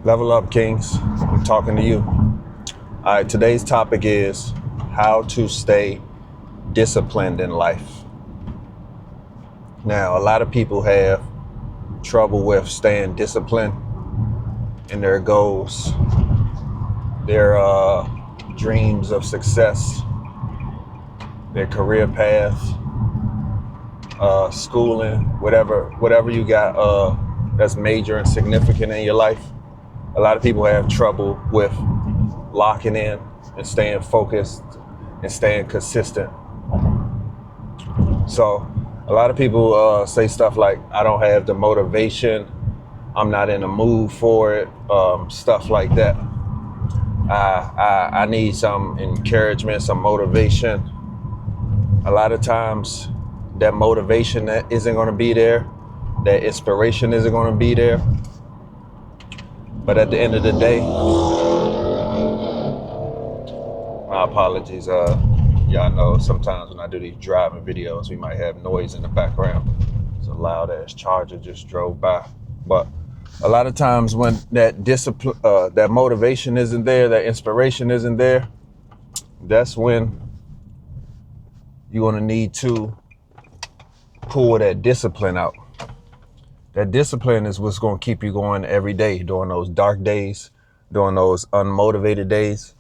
Level up, Kings. I'm talking to you. All right, today's topic is how to stay disciplined in life. Now, a lot of people have trouble with staying disciplined in their goals, their dreams of success, their career path, schooling, whatever you got that's major and significant in your life. A lot of people have trouble with locking in and staying focused and staying consistent. So a lot of people say stuff like, I don't have the motivation, I'm not in the mood for it, stuff like that. I need some encouragement, some motivation. A lot of times that motivation that isn't going to be there, that inspiration isn't going to be there. But at the end of the day, my apologies. Y'all know sometimes when I do these driving videos, we might have noise in the background. It's a loud ass charger just drove by. But a lot of times when that discipline, that motivation isn't there, that inspiration isn't there, that's when you're gonna need to pull that discipline out. That discipline is what's gonna keep you going every day during those dark days, during those unmotivated days,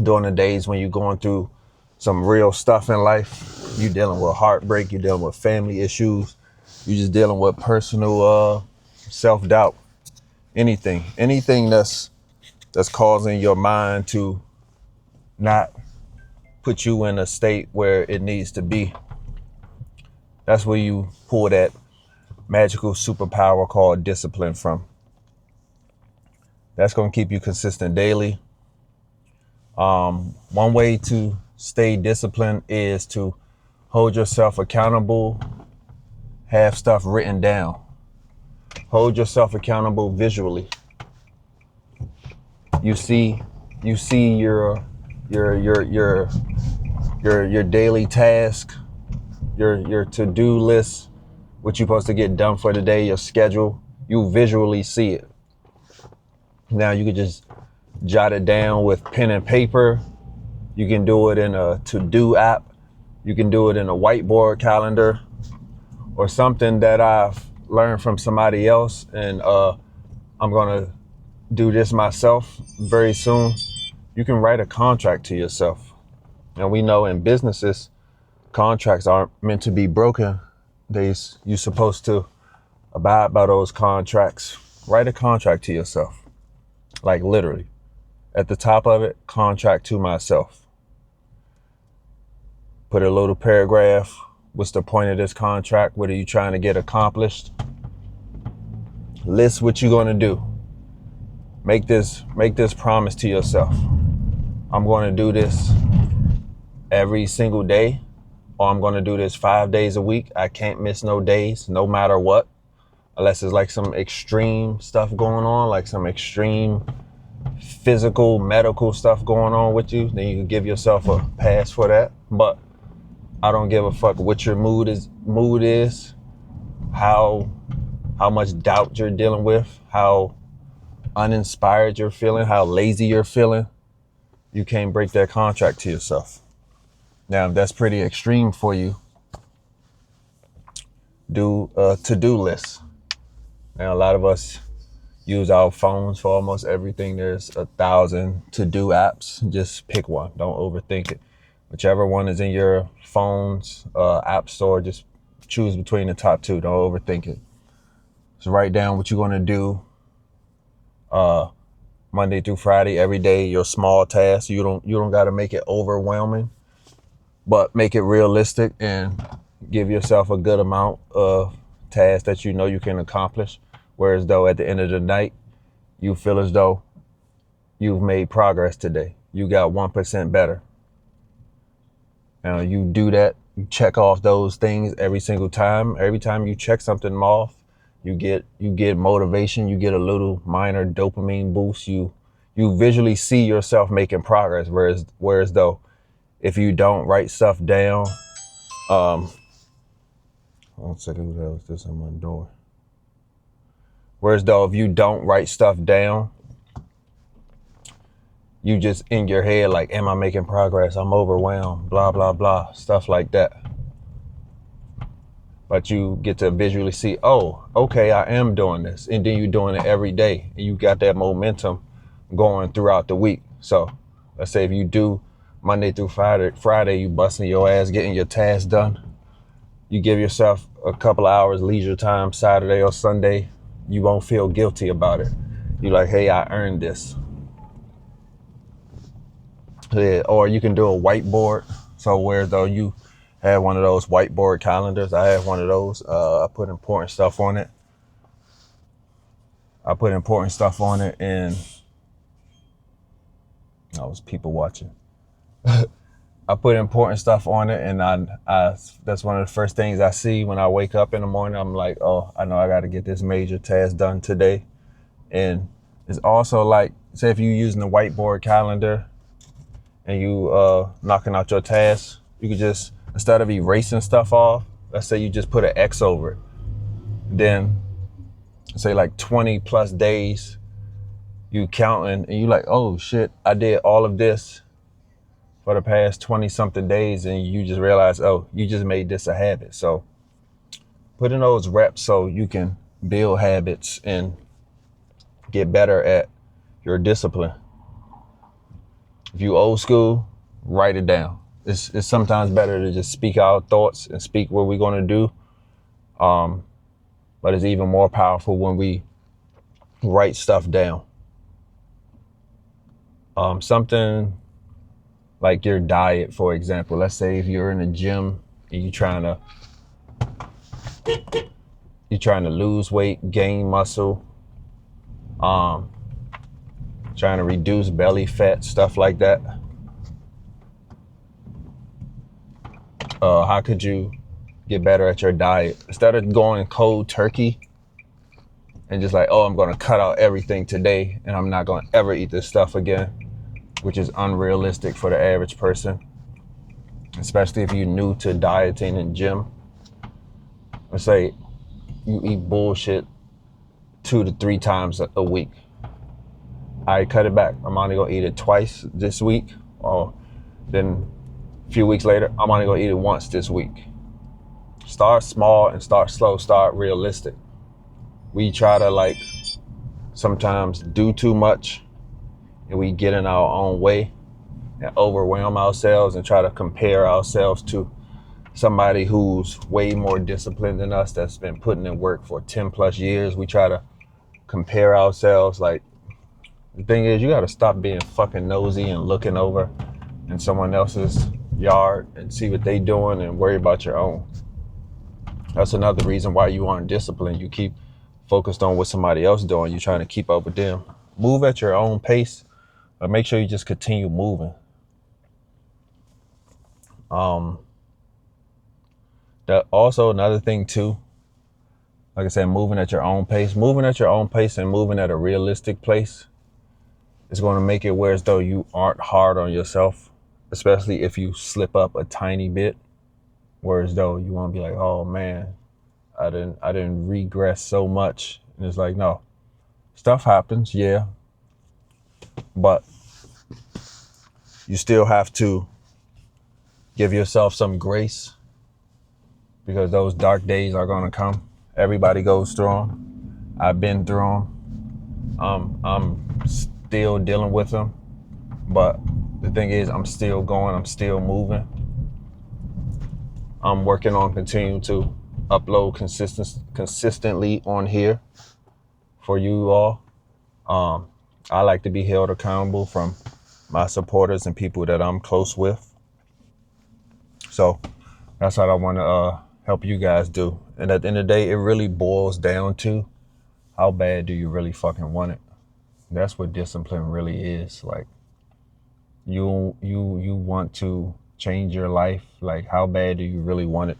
during the days when you're going through some real stuff in life. You dealing with heartbreak, you're dealing with family issues, you're just dealing with personal self-doubt. Anything that's causing your mind to not put you in a state where it needs to be. That's where you pull that magical superpower called discipline from. That's going to keep you consistent daily. One way to stay disciplined is to hold yourself accountable, have stuff written down. Hold yourself accountable visually. You see your daily task, your to-do list, what you're supposed to get done for the day, your schedule. You visually see it. Now you could just jot it down with pen and paper. You can do it in a to-do app. You can do it in a whiteboard calendar or something that I've learned from somebody else. And I'm going to do this myself very soon. You can write a contract to yourself. And we know in businesses, contracts aren't meant to be broken. You're supposed to abide by those contracts. Write a contract to yourself. Like literally. At the top of it, contract to myself. Put a little paragraph. What's the point of this contract? What are you trying to get accomplished? List what you're going to do. Make this promise to yourself. I'm going to do this every single day, or I'm going to do this 5 days a week. I can't miss no days, no matter what, unless it's like some extreme stuff going on, like some extreme physical, medical stuff going on with you. Then you can give yourself a pass for that. But I don't give a fuck what your mood is, how much doubt you're dealing with, how uninspired you're feeling, how lazy you're feeling. You can't break that contract to yourself. Now, if that's pretty extreme for you, do a to-do list. Now, a lot of us use our phones for almost everything. There's 1,000 to-do apps. Just pick one. Don't overthink it. Whichever one is in your phone's app store, just choose between the top two. Don't overthink it. So write down what you're going to do Monday through Friday, every day, your small tasks. You don't got to make it overwhelming, but make it realistic and give yourself a good amount of tasks that you know you can accomplish. Whereas though at the end of the night, you feel as though you've made progress today. You got 1% better. Now you do that, you check off those things every single time. Every time you check something off, you get motivation, you get a little minor dopamine boost. You visually see yourself making progress. Whereas though, if you don't write stuff down, 1 second, who the hell is this on my door? Whereas though, if you don't write stuff down, you just in your head like, am I making progress? I'm overwhelmed, blah, blah, blah, stuff like that. But you get to visually see, oh, okay, I am doing this. And then you're doing it every day. And you got that momentum going throughout the week. So let's say if you do Monday through Friday, you busting your ass, getting your tasks done. You give yourself a couple of hours leisure time Saturday or Sunday. You won't feel guilty about it. You're like, hey, I earned this. Yeah, or you can do a whiteboard. So where though you have one of those whiteboard calendars. I have one of those. I put important stuff on it. And I was people watching. I put important stuff on it, and I that's one of the first things I see when I wake up in the morning. I'm like, oh, I know I got to get this major task done today. And it's also like, say if you're using the whiteboard calendar and you knocking out your tasks, you could just, instead of erasing stuff off, let's say you just put an X over it. Then say like 20 plus days, you counting and you like, oh shit, I did all of this for the past 20 something days, and you just realize, oh, you just made this a habit. So put in those reps so you can build habits and get better at your discipline. If you old school, write it down. It's sometimes better to just speak our thoughts and speak what we're going to do. But it's even more powerful when we write stuff down. Something like your diet, for example. Let's say if you're in a gym and you're trying to lose weight, gain muscle, trying to reduce belly fat, stuff like that. How could you get better at your diet? Instead of going cold turkey and just like, oh, I'm going to cut out everything today and I'm not going to ever eat this stuff again, which is unrealistic for the average person, especially if you're new to dieting and gym. Let's say you eat bullshit 2 to 3 times a week. I cut it back. I'm only going to eat it twice this week, or then a few weeks later, I'm only going to eat it once this week. Start small and start slow. Start realistic. We try to like sometimes do too much and we get in our own way and overwhelm ourselves and try to compare ourselves to somebody who's way more disciplined than us, that's been putting in work for 10 plus years. We try to compare ourselves. Like, the thing is, you got to stop being fucking nosy and looking over in someone else's yard and see what they doing and worry about your own. That's another reason why you aren't disciplined. You keep focused on what somebody else doing. You're trying to keep up with them. Move at your own pace, but make sure you just continue moving. That also another thing too, like I said, moving at your own pace and moving at a realistic pace is going to make it where as though you aren't hard on yourself, especially if you slip up a tiny bit, whereas though you want to be like, oh man, I didn't regress so much. And it's like, no, stuff happens, yeah, but you still have to give yourself some grace, because those dark days are going to come. Everybody goes through them. I've been through them. I'm still dealing with them. But the thing is, I'm still going. I'm still moving. I'm working on continuing to upload consistently on here for you all. I like to be held accountable from my supporters and people that I'm close with. So that's what I want to help you guys do. And at the end of the day, it really boils down to how bad do you really fucking want it? That's what discipline really is. Like, you want to change your life. Like, how bad do you really want it?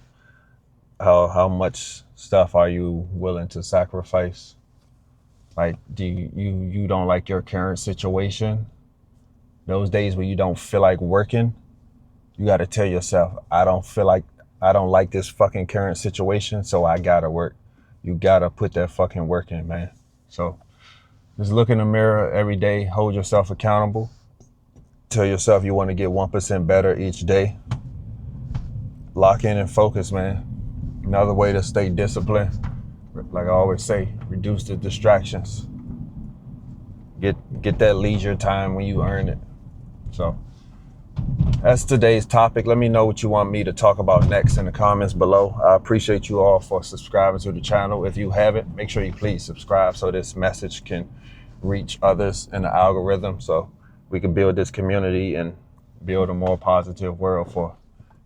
How much stuff are you willing to sacrifice? Like, do you don't like your current situation? Those days where you don't feel like working, you got to tell yourself, I don't like this fucking current situation, so I gotta work. You gotta put that fucking work in, man. So just look in the mirror every day, hold yourself accountable. Tell yourself you want to get 1% better each day. Lock in and focus, man. Another way to stay disciplined, like I always say, reduce the distractions. Get that leisure time when you earn it. So that's today's topic. Let me know what you want me to talk about next in the comments below. I appreciate you all for subscribing to the channel. If you haven't, make sure you please subscribe so this message can reach others in the algorithm, so we can build this community and build a more positive world for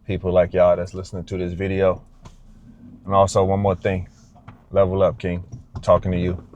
people like y'all that's listening to this video. And also, one more thing, level up, King. I'm talking to you.